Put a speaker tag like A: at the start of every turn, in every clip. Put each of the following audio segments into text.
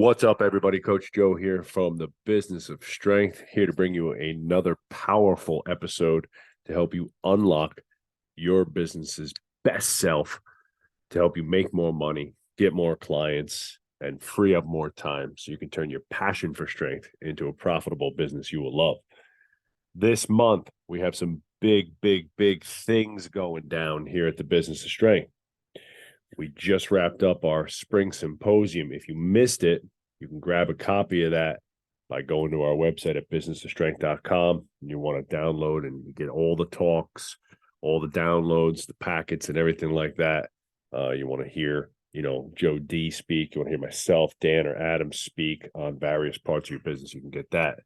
A: What's up, everybody? Coach Joe here from the Business of Strength, here to bring you another powerful episode to help you unlock your business's best self, to help you make more money, get more clients, and free up more time so you can turn your passion for strength into a profitable business you will love. This month, we have some big things going down here at the Business of Strength. We just wrapped up our spring symposium. If you missed it, you can grab a copy of that by going to our website at businessofstrength.com. And you want to download and you get all the talks, all the downloads, the packets, and everything like that. You want to hear, Joe D speak. You want to hear myself, Dan, or Adam speak on various parts of your business. You can get that.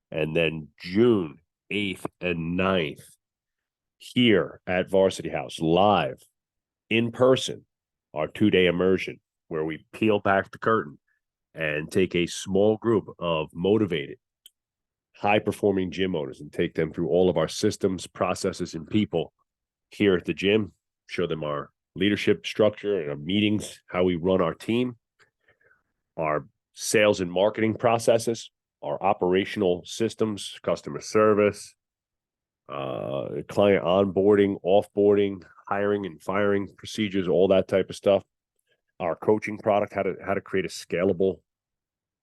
A: And then June 8th and 9th, here at Varsity House, live, in person, our 2-day immersion, where we peel back the curtain and take a small group of motivated, high-performing gym owners and take them through all of our systems, processes, and people here at the gym, show them our leadership structure and our meetings, how we run our team, our sales and marketing processes, our operational systems, customer service, client onboarding, offboarding, hiring and firing procedures, all that type of stuff. Our coaching product, how to create a scalable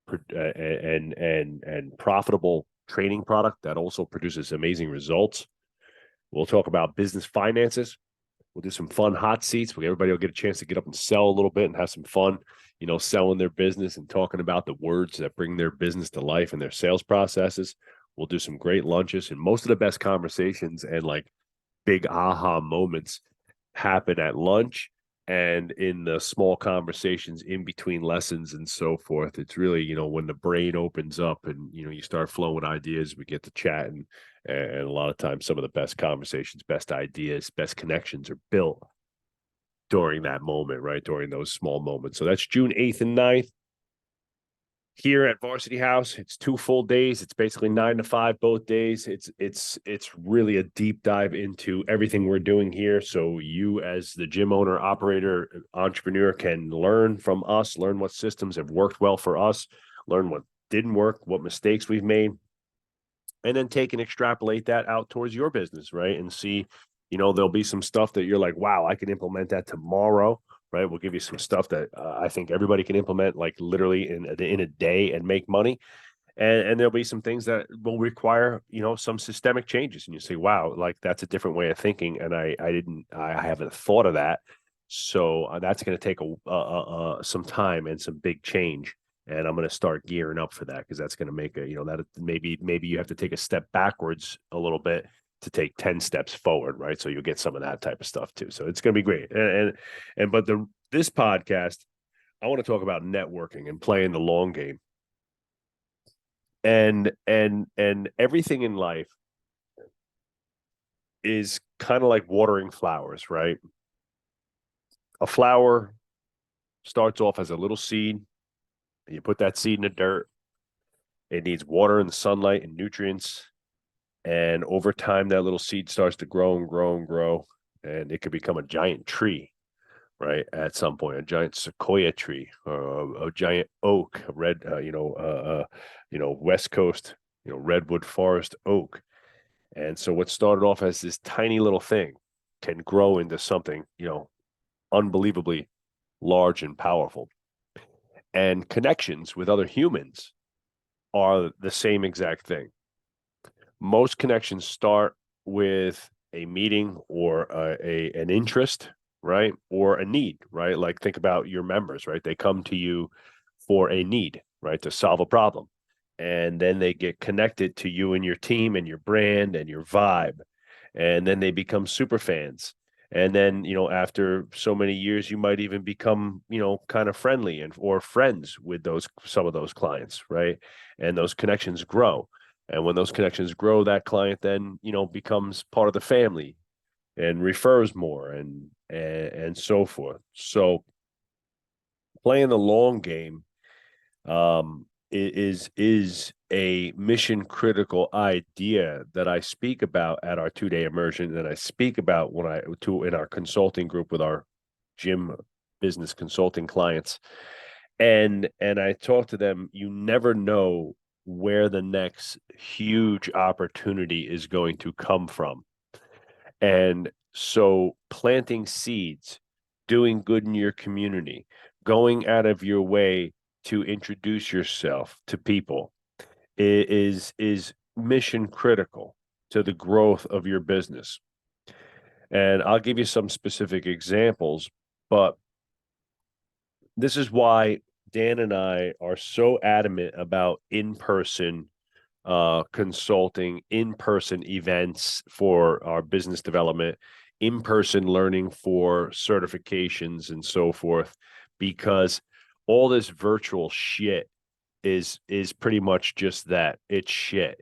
A: and profitable training product that also produces amazing results. We'll talk about business finances. We'll do some fun hot seats. Everybody will get a chance to get up and sell a little bit and have some fun, selling their business and talking about the words that bring their business to life and their sales processes. We'll do some great lunches, and most of the best conversations and like big aha moments happen at lunch and in the small conversations in between lessons and so forth. It's really, when the brain opens up and, you start flowing ideas, we get to chat, and a lot of times some of the best conversations, best ideas, best connections are built during that moment, right? During those small moments. So that's June 8th and 9th. Here at Varsity House, it's 2 full days. It's basically 9 to 5 both days. It's really a deep dive into everything we're doing here. So you, as the gym owner, operator, entrepreneur, can learn from us, learn what systems have worked well for us, learn what didn't work, what mistakes we've made, and then take and extrapolate that out towards your business, right? And see, there'll be some stuff that you're like, wow, I can implement that tomorrow. Right, we'll give you some stuff that I think everybody can implement, like literally in a day, and make money. And there'll be some things that will require, some systemic changes. And you say, wow, like that's a different way of thinking, and I haven't thought of that. So that's going to take some time and some big change. And I'm going to start gearing up for that, because that's going to make that maybe you have to take a step backwards a little bit to take 10 steps forward, right? So you'll get some of that type of stuff too. So it's going to be great. But this podcast, I want to talk about networking and playing the long game. And everything in life is kind of like watering flowers, right? A flower starts off as a little seed, and you put that seed in the dirt. It needs water and sunlight and nutrients. And over time, that little seed starts to grow and grow and grow, and it could become a giant tree, right? At some point, a giant sequoia tree, or a giant oak, a red, West Coast, redwood forest oak. And so what started off as this tiny little thing can grow into something, unbelievably large and powerful. And connections with other humans are the same exact thing. Most connections start with a meeting or an interest, right? Or a need, right? Like think about your members, right? They come to you for a need, right? To solve a problem. And then they get connected to you and your team and your brand and your vibe. And then they become super fans. And then, after so many years, you might even become, kind of friendly or friends with some of those clients, right? And those connections grow. And when those connections grow, that client then, becomes part of the family and refers more and so forth. So playing the long game is a mission critical idea that I speak about at our 2-day immersion, and I speak about in our consulting group with our gym business consulting clients. And I talk to them, you never know where the next huge opportunity is going to come from. And so planting seeds, doing good in your community, going out of your way to introduce yourself to people is mission critical to the growth of your business. And I'll give you some specific examples, but this is why Dan and I are so adamant about in-person consulting, in-person events for our business development, in-person learning for certifications and so forth, because all this virtual shit is pretty much just that. It's shit.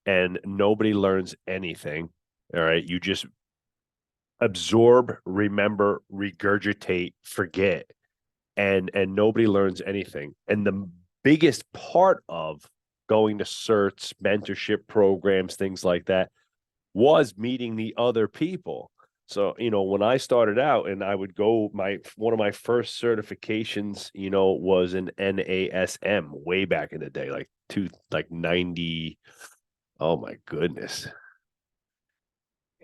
A: And nobody learns anything. All right. You just absorb, remember, regurgitate, forget, and nobody learns anything. And the biggest part of going to certs, mentorship programs, things like that, was meeting the other people. So, when I started out and I would go, one of my first certifications, was an NASM way back in the day, like 90. Oh my goodness.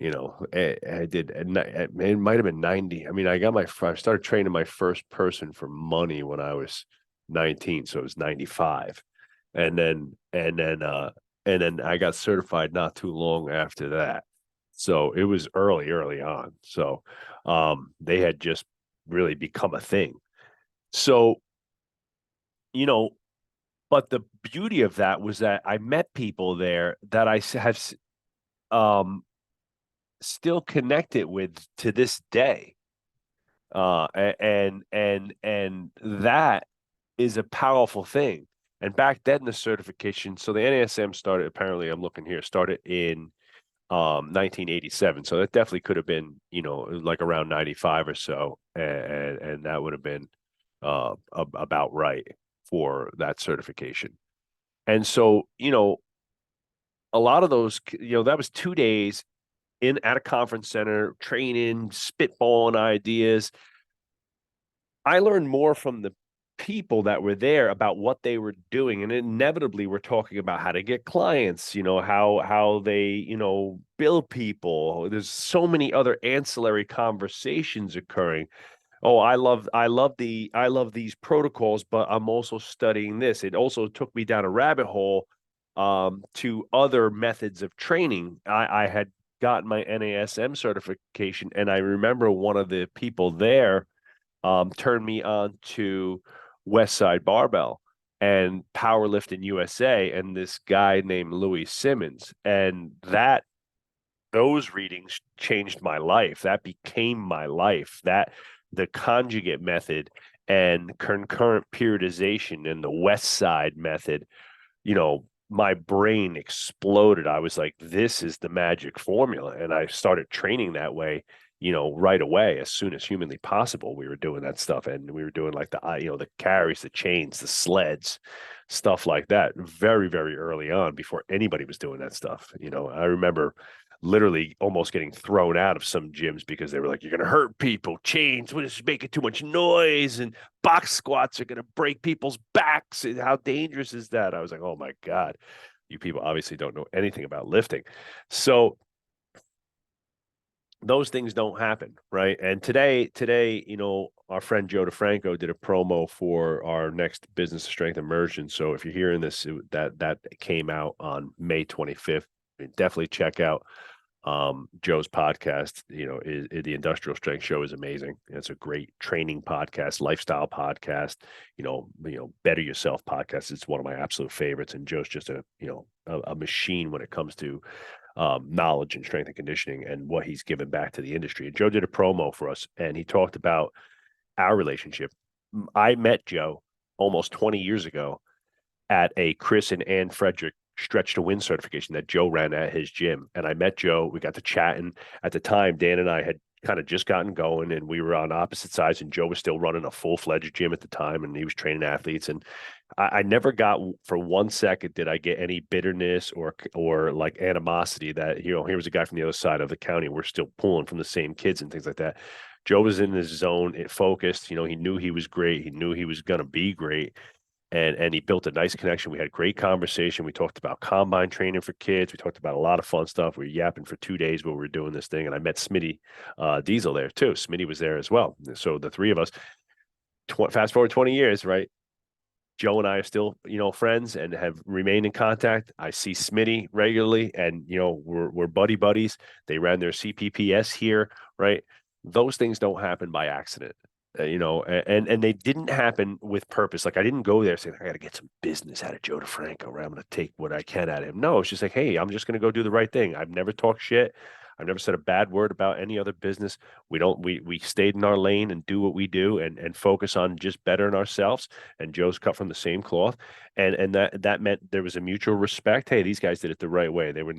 A: I did, it might have been 90. I mean, I started training my first person for money when I was 19. So it was 95. And then I got certified not too long after that. So it was early on. So, they had just really become a thing. So, you know, but the beauty of that was that I met people there that I have, um, still connected with to this day. And that is a powerful thing. And back then, the certification, so the NASM started, apparently, I'm looking here, started in 1987. So that definitely could have been, like around 95 or so. And that would have been about right for that certification. And so, a lot of those, that was 2 days in at a conference center, training, spitballing ideas. I learned more from the people that were there about what they were doing, and inevitably we're talking about how to get clients, how they, bill people. There's so many other ancillary conversations occurring. Oh, I love these protocols, but I'm also studying this. It also took me down a rabbit hole to other methods of training. I had gotten my NASM certification, and I remember one of the people there turned me on to West Side Barbell and Powerlifting USA, and this guy named Louis Simmons. And those readings changed my life. That became my life. That the conjugate method and concurrent periodization and the West Side method, my brain exploded. I was like, this is the magic formula. And I started training that way, right away, as soon as humanly possible. We were doing that stuff. And we were doing like the carries, the chains, the sleds, stuff like that very, very early on before anybody was doing that stuff. I remember literally almost getting thrown out of some gyms because they were like, you're going to hurt people. Chains, what is making too much noise? And box squats are going to break people's backs. And how dangerous is that? I was like, oh my God, you people obviously don't know anything about lifting. So those things don't happen, right? And today, our friend Joe DeFranco did a promo for our next Business Strength Immersion. So if you're hearing this, that came out on May 25th. Definitely check out Joe's podcast. The Industrial Strength Show is amazing. It's a great training podcast, lifestyle podcast, better yourself podcast. It's one of my absolute favorites. And Joe's just a machine when it comes to knowledge and strength and conditioning and what he's given back to the industry. And Joe did a promo for us, and he talked about our relationship. I met Joe almost 20 years ago at a Chris and Ann Frederick Stretch to Win certification that Joe ran at his gym. And I met Joe. We got to chatting. At the time, Dan and I had kind of just gotten going, and we were on opposite sides, and Joe was still running a full-fledged gym at the time, and he was training athletes. And I never got, for 1 second, did I get any bitterness or like animosity that, here was a guy from the other side of the county. We're still pulling from the same kids and things like that. Joe was in his zone, it focused. He knew he was great. He knew he was going to be great. And he built a nice connection. We had great conversation. We talked about combine training for kids. We talked about a lot of fun stuff. We were yapping for 2 days while we were doing this thing. And I met Smitty Diesel there too. Smitty was there as well. So the three of us, fast forward 20 years, right? Joe and I are still, friends and have remained in contact. I see Smitty regularly, and we're buddy buddies. They ran their CPPS here, right? Those things don't happen by accident, and they didn't happen with purpose. Like I didn't go there saying I got to get some business out of Joe DeFranco, right? I'm going to take what I can out of him. No, it's just like, hey, I'm just going to go do the right thing. I've never talked shit. I've never said a bad word about any other business. We stayed in our lane and do what we do and focus on just bettering ourselves. And Joe's cut from the same cloth. And that meant there was a mutual respect. Hey, these guys did it the right way. They were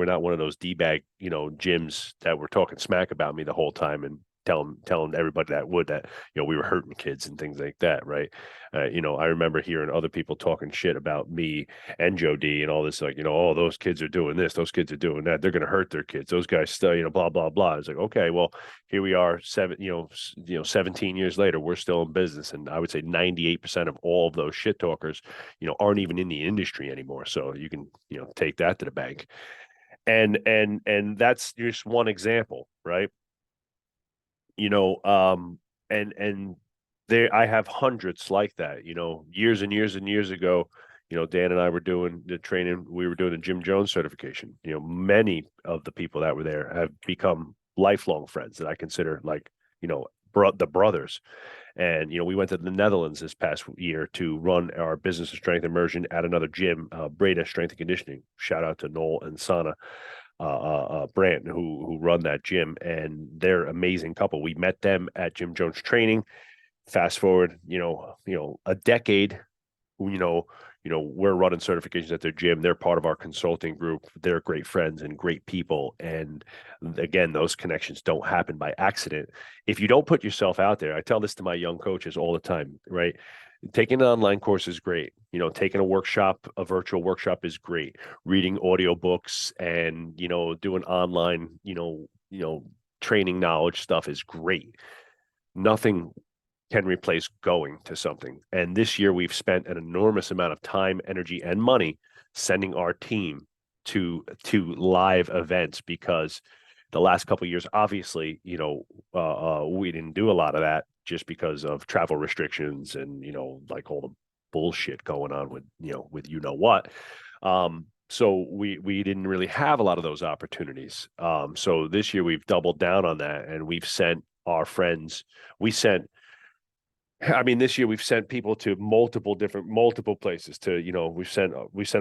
A: not one of those D-bag, gyms that were talking smack about me the whole time and telling everybody that we were hurting kids and things like that, right? I remember hearing other people talking shit about me and Joe D and all this, like, oh, those kids are doing this, those kids are doing that, they're going to hurt their kids, those guys still, blah blah blah. It's like, okay, well, here we are, 17 years later, we're still in business, and I would say 98% of all of those shit talkers, aren't even in the industry anymore. So you can, take that to the bank, and that's just one example, right? And there I have hundreds like that, years and years and years ago, Dan and I were doing the training, we were doing a Jim Jones certification. Many of the people that were there have become lifelong friends that I consider like, the brothers. And, we went to the Netherlands this past year to run our business and strength immersion at another gym, Breda Strength and Conditioning. Shout out to Noel and Sana Brandt who run that gym, and they're amazing couple. We met them at Jim Jones training. Fast forward, a decade, we're running certifications at their gym. They're part of our consulting group. They're great friends and great people. And again, those connections don't happen by accident. If you don't put yourself out there, I tell this to my young coaches all the time, right? Taking an online course is great. Taking a virtual workshop is great. Reading audiobooks and, doing online, training knowledge stuff is great. Nothing can replace going to something. And this year we've spent an enormous amount of time, energy, and money sending our team to live events, because the last couple of years, obviously, we didn't do a lot of that just because of travel restrictions and, like all the bullshit going on with, what. So we didn't really have a lot of those opportunities. So this year we've doubled down on that, and we've sent our friends, this year we've sent people to multiple places to, we sent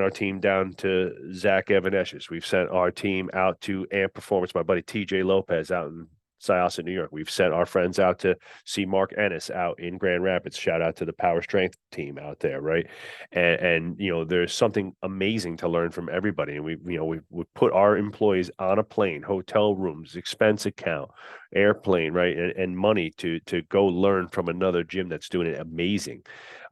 A: our team down to Zach Evaneshes. We've sent our team out to Amp Performance, my buddy TJ Lopez out in Syosset, New York. We've sent our friends out to see Mark Ennis out in Grand Rapids. Shout out to the Power Strength team out there, right? And there's something amazing to learn from everybody. And we put our employees on a plane, hotel rooms, expense account, airplane, right, and money to go learn from another gym that's doing it amazing.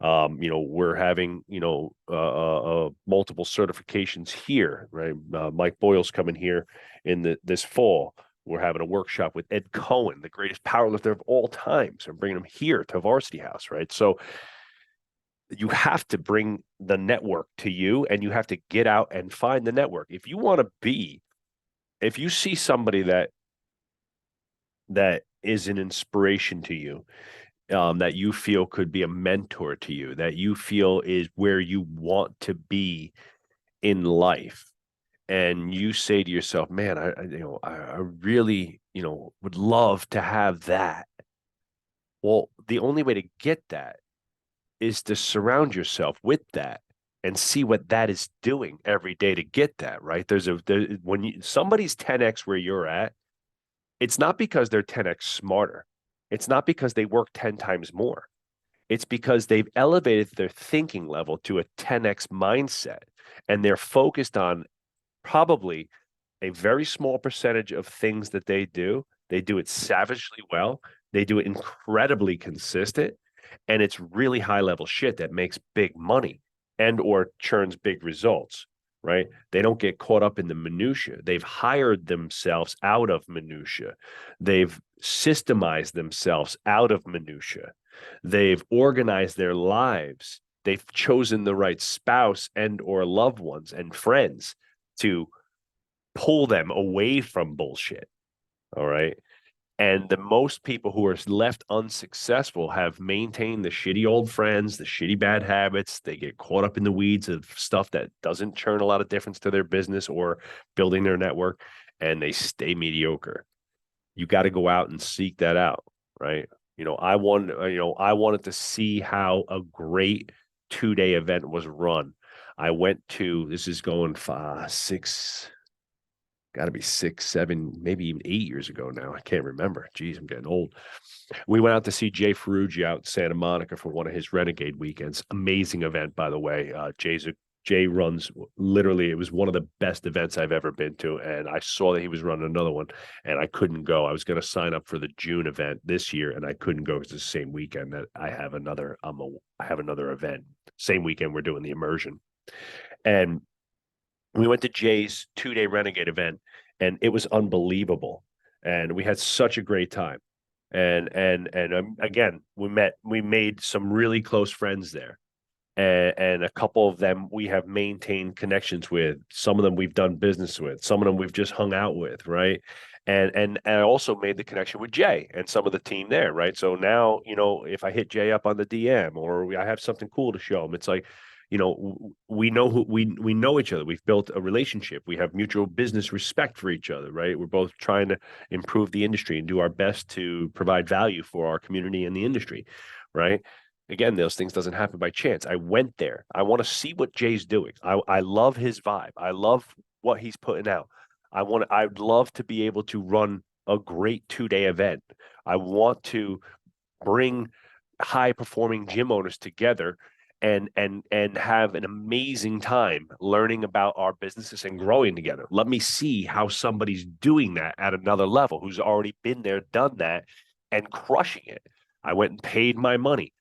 A: We're having multiple certifications here, right? Mike Boyle's coming here in this fall. We're having a workshop with Ed Cohen, the greatest powerlifter of all time. So I'm bringing him here to Varsity House, right? So you have to bring the network to you, and you have to get out and find the network. If you see somebody that is an inspiration to you, that you feel could be a mentor to you, that you feel is where you want to be in life, and you say to yourself, man, I really, would love to have that. Well, the only way to get that is to surround yourself with that and see what that is doing every day to get that, right? When somebody's 10x where you're at, it's not because they're 10x smarter. It's not because they work 10 times more. It's because they've elevated their thinking level to a 10x mindset, and they're focused on probably a very small percentage of things that they do. They do it savagely well. They do it incredibly consistent, and it's really high level shit that makes big money and or churns big results. right? They don't get caught up in the minutia. They've hired themselves out of minutia. They've systemized themselves out of minutia. They've organized their lives. They've chosen the right spouse and or loved ones and friends to pull them away from bullshit. All right. And the most people who are left unsuccessful have maintained the shitty old friends, the shitty bad habits. They get caught up in the weeds of stuff that doesn't churn a lot of difference to their business or building their network, and they stay mediocre. You got to go out and seek that out, right? I wanted to see how a great 2-day event was run. I went to, this is going got to be 6, 7, maybe even 8 years ago now. I can't remember. Geez, I'm getting old. We went out to see Jay Ferruggi out in Santa Monica for one of his Renegade weekends. Amazing event, by the way. Jay runs, literally, it was one of the best events I've ever been to. And I saw that he was running another one and I couldn't go. I was going to sign up for the June event this year and I couldn't go because it's the same weekend that I have another event. Same weekend we're doing the Immersion. And we went to Jay's 2-day Renegade event, and it was unbelievable. And we had such a great time. And again, we made some really close friends there, and a couple of them we have maintained connections with. Some of them we've done business with. Some of them we've just hung out with, right? And I also made the connection with Jay and some of the team there, right? So now, if I hit Jay up on the DM or I have something cool to show him, it's like, we know we know each other. We've built a relationship. We have mutual business respect for each other, right? We're both trying to improve the industry and do our best to provide value for our community and the industry, right? Again, those things doesn't happen by chance. I went there. I want to see what Jay's doing. I love his vibe. I love what he's putting out. I'd love to be able to run a great 2-day event. I want to bring high performing gym owners together and have an amazing time learning about our businesses and growing together. Let me see how somebody's doing that at another level, who's already been there, done that, and crushing it. I went and paid my money.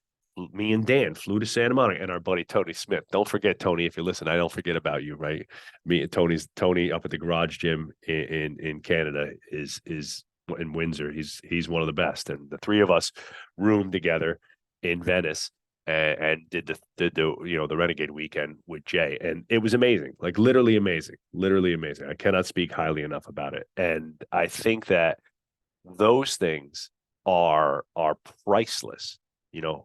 A: Me and Dan flew to Santa Monica, and our buddy Tony Smith. Don't forget, Tony, if you listen, I don't forget about you, right? Me and Tony up at the Garage Gym in Canada is in Windsor. He's one of the best, and the three of us roomed together in Venice and did the Renegade weekend with Jay, and it was amazing, like literally amazing. I cannot speak highly enough about it, and I think that those things are priceless.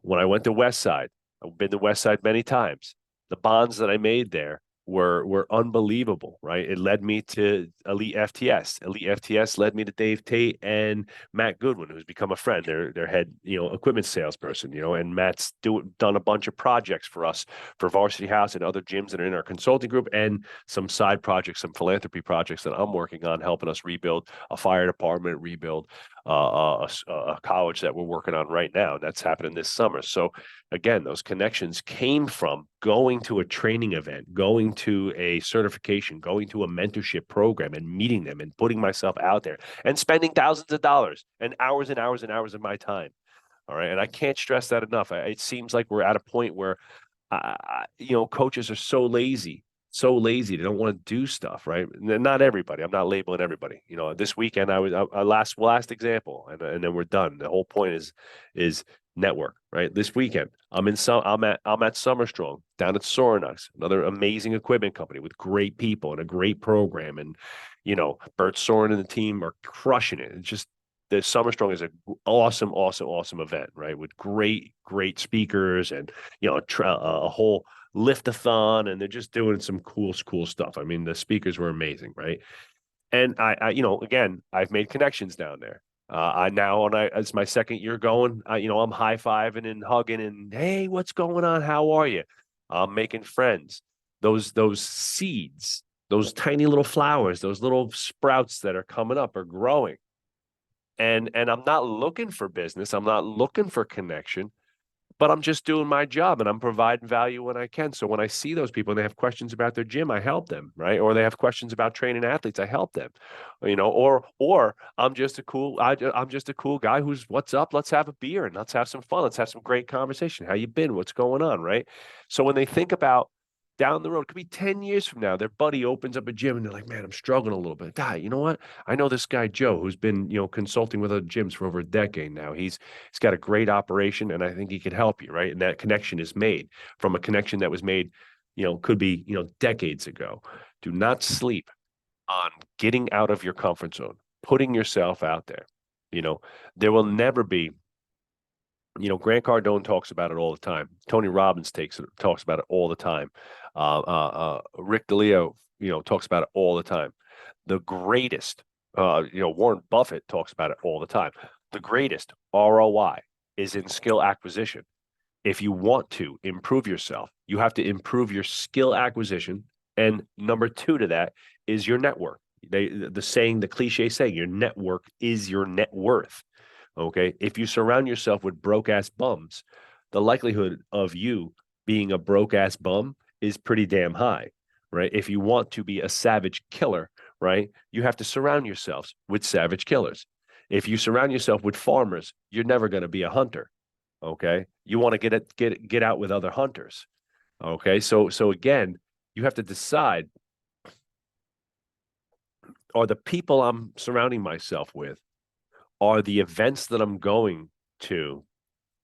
A: When I went to West Side, I've been to West Side many times. The bonds that I made there were unbelievable, right? It led me to Elite FTS. Elite FTS led me to Dave Tate and Matt Goodwin, who's become a friend. Their head, equipment salesperson, and Matt's done a bunch of projects for us for Varsity House and other gyms that are in our consulting group, and some side projects, some philanthropy projects that I'm working on, helping us rebuild a fire department, rebuild a college that we're working on right now. That's happening this summer. So again, those connections came from going to a training event, going to a certification, going to a mentorship program and meeting them and putting myself out there and spending thousands of dollars and hours and hours and hours of my time. All right. And I can't stress that enough. It seems like we're at a point where, coaches are so lazy. They don't want to do stuff, right? Not everybody. I'm not labeling everybody. This weekend I was last example, and then we're done. The whole point is network, right? This weekend I'm at SummerStrong down at Sorinox, another amazing equipment company with great people and a great program, and Bert Soren and the team are crushing it. It's just the SummerStrong is an awesome event, right? With great speakers and a whole lift-a-thon, and they're just doing some cool stuff. I mean, the speakers were amazing, right? And I again, I've made connections down there. It's my second year going. I'm high-fiving and hugging and, hey, what's going on? How are you? I'm making friends. Those seeds, those tiny little flowers, those little sprouts that are coming up are growing. And I'm not looking for business. I'm not looking for connection, but I'm just doing my job and I'm providing value when I can. So when I see those people and they have questions about their gym, I help them, right? Or they have questions about training athletes, I help them, or I'm just a cool guy who's, what's up? Let's have a beer and let's have some fun. Let's have some great conversation. How you been? What's going on? Right. So when they think about down the road, it could be 10 years from now, their buddy opens up a gym and they're like, man, I'm struggling a little bit. Guy, you know what? I know this guy, Joe, who's been, consulting with other gyms for over a decade now. He's got a great operation and I think he could help you, right? And that connection is made from a connection that was made, could be, decades ago. Do not sleep on getting out of your comfort zone, putting yourself out there. There will never be, Grant Cardone talks about it all the time. Tony Robbins talks about it all the time. Rick DeLeo, talks about it all the time. The greatest, Warren Buffett talks about it all the time. The greatest ROI is in skill acquisition. If you want to improve yourself, you have to improve your skill acquisition. And number two to that is your network. The cliche saying, your network is your net worth. Okay. If you surround yourself with broke ass bums, the likelihood of you being a broke ass bum is pretty damn high, right? If you want to be a savage killer, right, you have to surround yourselves with savage killers. If you surround yourself with farmers, you're never going to be a hunter. Okay. You want to get out with other hunters. Okay. So again, you have to decide, are the people I'm surrounding myself with, are the events that I'm going to,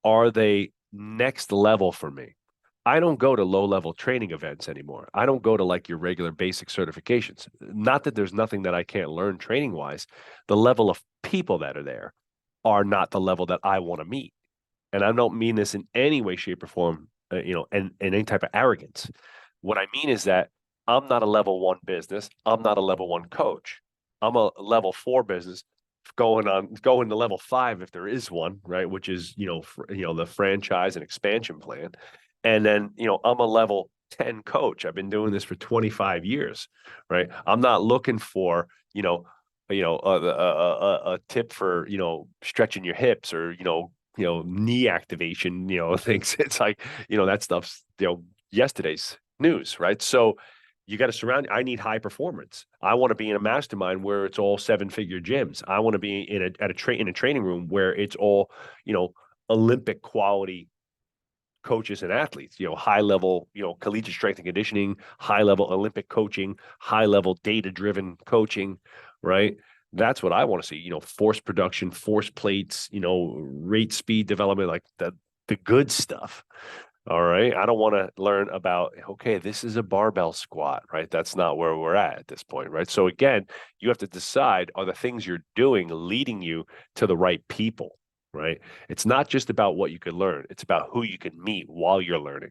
A: are they next level for me? I don't go to low level training events anymore. I don't go to like your regular basic certifications. Not that there's nothing that I can't learn training wise. The level of people that are there are not the level that I want to meet. And I don't mean this in any way, shape, or form, and any type of arrogance. What I mean is that I'm not a level 1 business. I'm not a level 1 coach. I'm a level 4 business going to level 5 if there is one, right? Which is, the franchise and expansion plan. And then, I'm a level 10 coach. I've been doing this for 25 years, right? I'm not looking for, a tip for, stretching your hips or, knee activation, things. It's like, that stuff's, yesterday's news, right? So you got to surround. I need high performance. I want to be in a mastermind where it's all 7-figure gyms. I want to be in a training room where it's all, Olympic quality coaches and athletes, high level, collegiate strength and conditioning, high level Olympic coaching, high level data driven coaching, right? That's what I want to see, force production, force plates, rate speed development, like the good stuff. All right. I don't want to learn about, okay, this is a barbell squat, right? That's not where we're at this point, right? So again, you have to decide, are the things you're doing leading you to the right people, right? It's not just about what you can learn. It's about who you can meet while you're learning.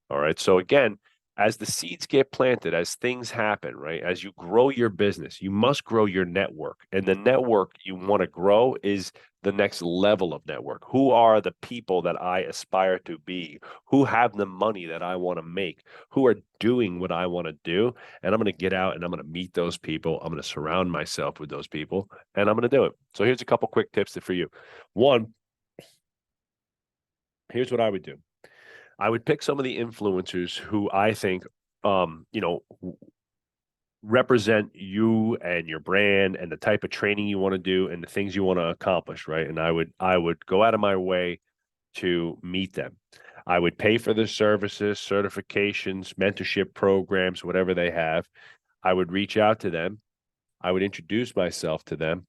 A: All right. So again, as the seeds get planted, as things happen, right? As you grow your business, you must grow your network. And the network you want to grow is the next level of network. Who are the people that I aspire to be? Who have the money that I want to make? Who are doing what I want to do? And I'm going to get out and I'm going to meet those people. I'm going to surround myself with those people and I'm going to do it. So here's a couple quick tips for you. One, here's what I would do. I would pick some of the influencers who I think, represent you and your brand and the type of training you want to do and the things you want to accomplish, right? And I would go out of my way to meet them. I would pay for their services, certifications, mentorship programs, whatever they have. I would reach out to them. I would introduce myself to them.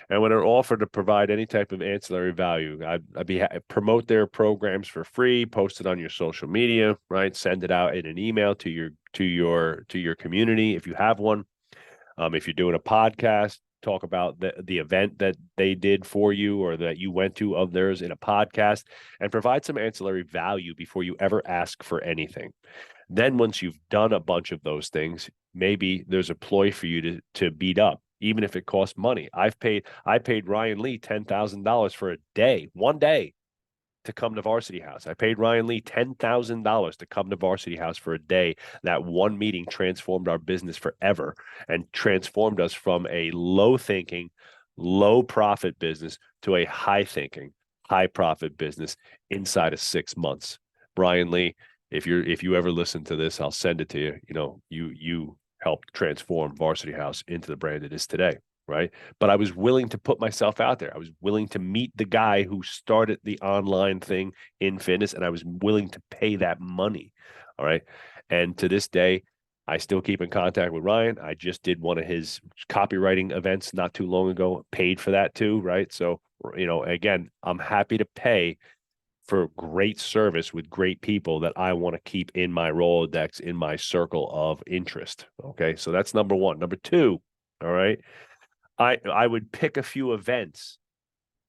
A: And when they're offered to provide any type of ancillary value, I'd promote their programs for free, post it on your social media, right? Send it out in an email to your community if you have one. If you're doing a podcast, talk about the event that they did for you or that you went to of theirs in a podcast, and provide some ancillary value before you ever ask for anything. Then once you've done a bunch of those things, maybe there's a ploy for you to beat up, even if it costs money. I paid Ryan Lee $10,000 for one day to come to Varsity House. I paid Ryan Lee $10,000 to come to Varsity House for a day. That one meeting transformed our business forever and transformed us from a low thinking, low profit business to a high thinking, high profit business inside of 6 months. Brian Lee, if you ever listen to this, I'll send it to you. You helped transform Varsity House into the brand it is today, right? But I was willing to put myself out there. I was willing to meet the guy who started the online thing in fitness, and I was willing to pay that money. All right. And to this day, I still keep in contact with Ryan. I just did one of his copywriting events not too long ago, paid for that too, right? So, again, I'm happy to pay for great service with great people that I want to keep in my Rolodex, in my circle of interest. Okay. So that's number one. Number two, all right. I would pick a few events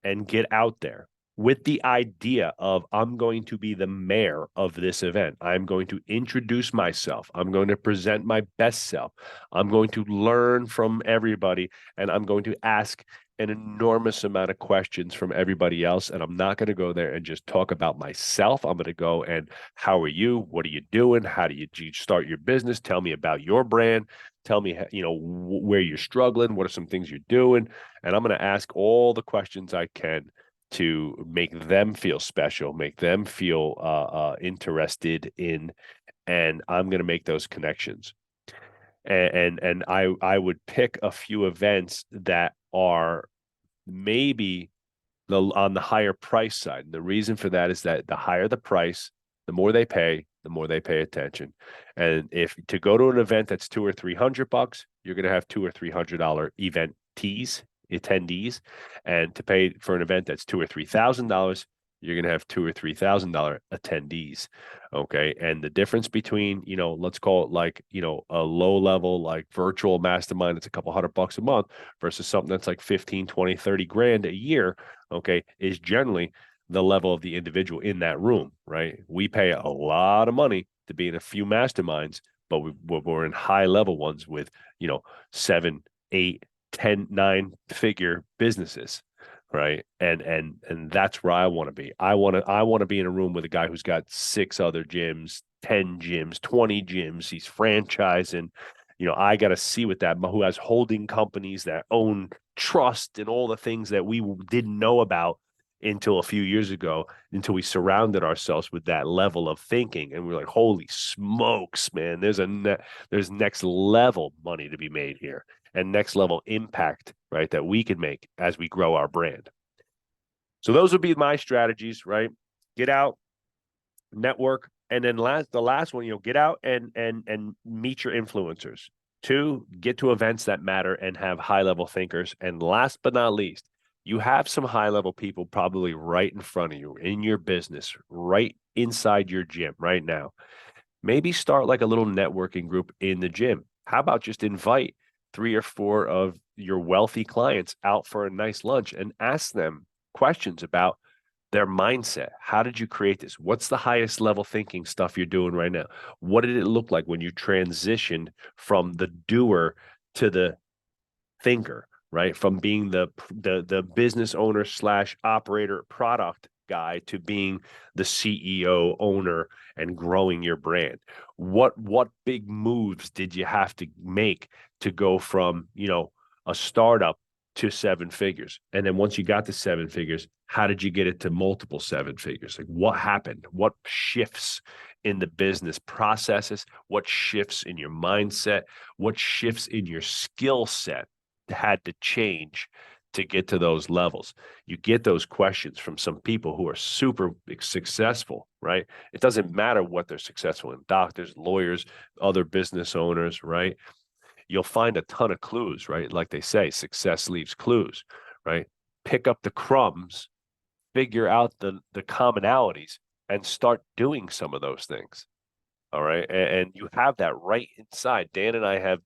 A: and get out there with the idea of I'm going to be the mayor of this event. I'm going to introduce myself. I'm going to present my best self. I'm going to learn from everybody, and I'm going to ask an enormous amount of questions from everybody else. And I'm not going to go there and just talk about myself. I'm going to go and how are you? What are you doing? How do you start your business? Tell me about your brand. Tell me, where you're struggling. What are some things you're doing? And I'm going to ask all the questions I can to make them feel special, make them feel interested in, and I'm going to make those connections. And I would pick a few events that are maybe on the higher price side. And the reason for that is that the higher the price, the more they pay, the more they pay attention. And if to go to an event that's $200 or $300, you're going to have $200 or $300 attendees, and to pay for an event that's $2,000 or $3,000, you're going to have $2,000 or $3,000 attendees. Okay. And the difference between, let's call it like, a low level, like virtual mastermind, it's a couple $100 a month versus something that's like 15, 20, 30 grand a year. Okay. Is generally the level of the individual in that room, right? We pay a lot of money to be in a few masterminds, but we're in high level ones with, 7, 8, 10, 9-figure businesses, right? And that's where I want to be. I want to be in a room with a guy who's got 6 other gyms, 10 gyms, 20 gyms. He's franchising. I got to see with that, who has holding companies that own trust and all the things that we didn't know about until a few years ago, until we surrounded ourselves with that level of thinking. And we're like, holy smokes, man, there's next level money to be made here and next level impact, right, that we can make as we grow our brand. So those would be my strategies, right? Get out, network, and then the last one, get out and meet your influencers. 2, get to events that matter and have high level thinkers. And last but not least, you have some high level people probably right in front of you in your business, right inside your gym right now. Maybe start like a little networking group in the gym. How about just invite 3 or 4 of your wealthy clients out for a nice lunch and ask them questions about their mindset. How did you create this? What's the highest level thinking stuff you're doing right now? What did it look like when you transitioned from the doer to the thinker, right? From being the business owner / operator product guy to being the CEO, owner, and growing your brand. What big moves did you have to make to go from, a startup to 7 figures? And then once you got to 7 figures, how did you get it to multiple 7 figures? Like what happened? What shifts in the business processes? What shifts in your mindset? What shifts in your skill set had to change to get to those levels? You get those questions from some people who are super successful, right? It doesn't matter what they're successful in, doctors, lawyers, other business owners, right? You'll find a ton of clues, right? Like they say, success leaves clues, right? Pick up the crumbs, figure out the commonalities, and start doing some of those things. All right. And you have that right inside. Dan and I have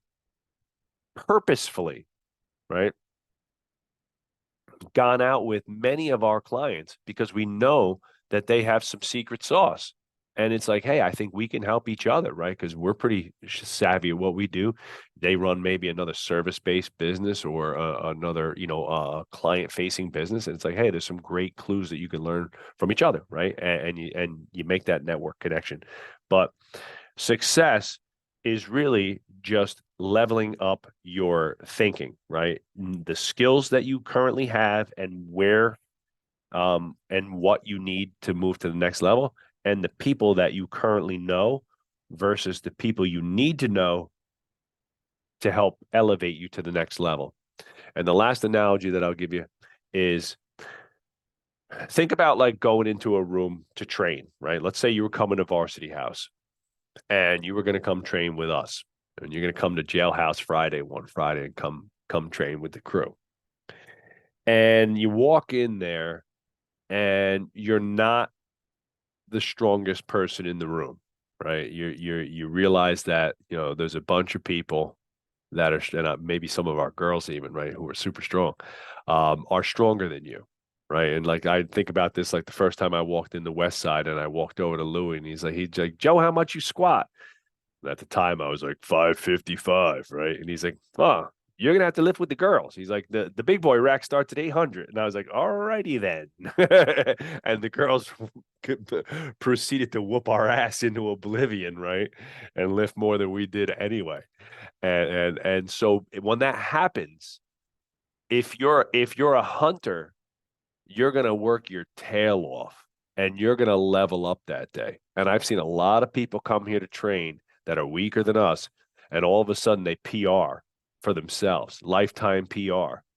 A: purposefully, right, gone out with many of our clients because we know that they have some secret sauce. And it's like, hey, I think we can help each other, right? Because we're pretty savvy at what we do. They run maybe another service-based business or another, client-facing business. And it's like, hey, there's some great clues that you can learn from each other, right? And you make that network connection. But success is really just leveling up your thinking, right? The skills that you currently have and where and what you need to move to the next level, and the people that you currently know versus the people you need to know to help elevate you to the next level. And the last analogy that I'll give you is think about like going into a room to train, right? Let's say you were coming to Varsity House. and you were going to come train with us, and you're going to come to Jailhouse Friday one Friday and come train with the crew. And you walk in there, and you're not the strongest person in the room, right? You realize that there's a bunch of people that are, and maybe some of our girls even, right, who are super strong, are stronger than you, right? And like I think about this, like the first time I walked in the West Side, and I walked over to Louie, and he's like, Joe, how much you squat? And at the time, I was like 555, right? And he's like, oh, you're gonna have to lift with the girls. He's like, the big boy rack starts at 800, and I was like, all righty then. And the girls proceeded to whoop our ass into oblivion, right, and lift more than we did anyway. And so when that happens, if you're a hunter, you're going to work your tail off, and you're going to level up that day. And I've seen a lot of people come here to train that are weaker than us, and all of a sudden they PR for themselves. Lifetime PR in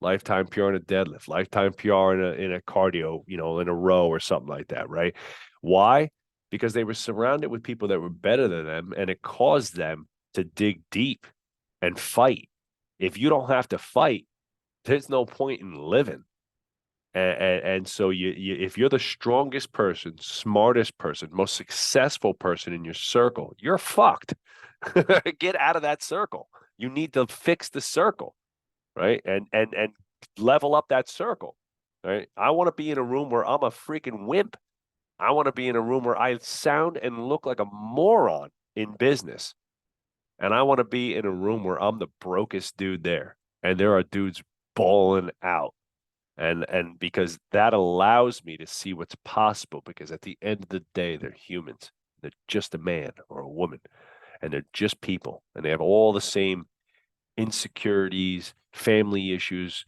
A: a deadlift, lifetime PR in a cardio, in a row or something like that, right? Why? Because they were surrounded with people that were better than them, and it caused them to dig deep and fight. If you don't have to fight, there's no point in living. And so if you're the strongest person, smartest person, most successful person in your circle, you're fucked. Get out of that circle. You need to fix the circle, right? And level up that circle, right? I want to be in a room where I'm a freaking wimp. I want to be in a room where I sound and look like a moron in business. And I want to be in a room where I'm the brokest dude there, and there are dudes balling out. And because that allows me to see what's possible, because at the end of the day, they're humans. They're just a man or a woman, and they're just people, and they have all the same insecurities, family issues.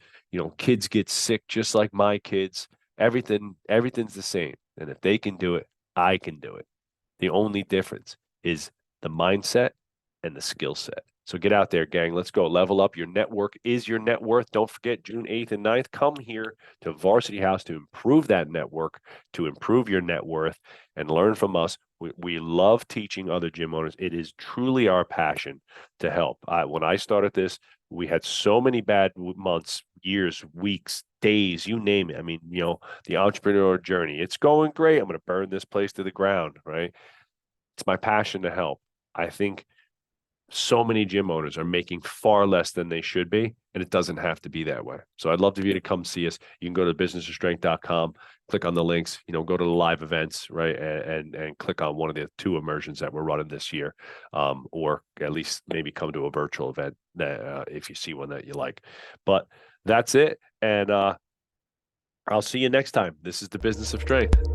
A: Kids get sick just like my kids. Everything's the same. And if they can do it, I can do it. The only difference is the mindset and the skill set. So get out there, gang. Let's go. Level up. Your network is your net worth. Don't forget, June 8th and 9th, come here to Varsity House to improve that network, to improve your net worth, and learn from us. We love teaching other gym owners. It is truly our passion to help. When I started this, we had so many bad months, years, weeks, days, you name it. I mean, the entrepreneurial journey. It's going great. I'm going to burn this place to the ground, right? It's my passion to help. I think so many gym owners are making far less than they should be, and it doesn't have to be that way. So I'd love for you to come see us. You can go to businessofstrength.com, click on the links, go to the live events, right, and click on one of the 2 immersions that we're running this year, or at least maybe come to a virtual event if you see one that you like. But that's it, and I'll see you next time. This is the Business of Strength.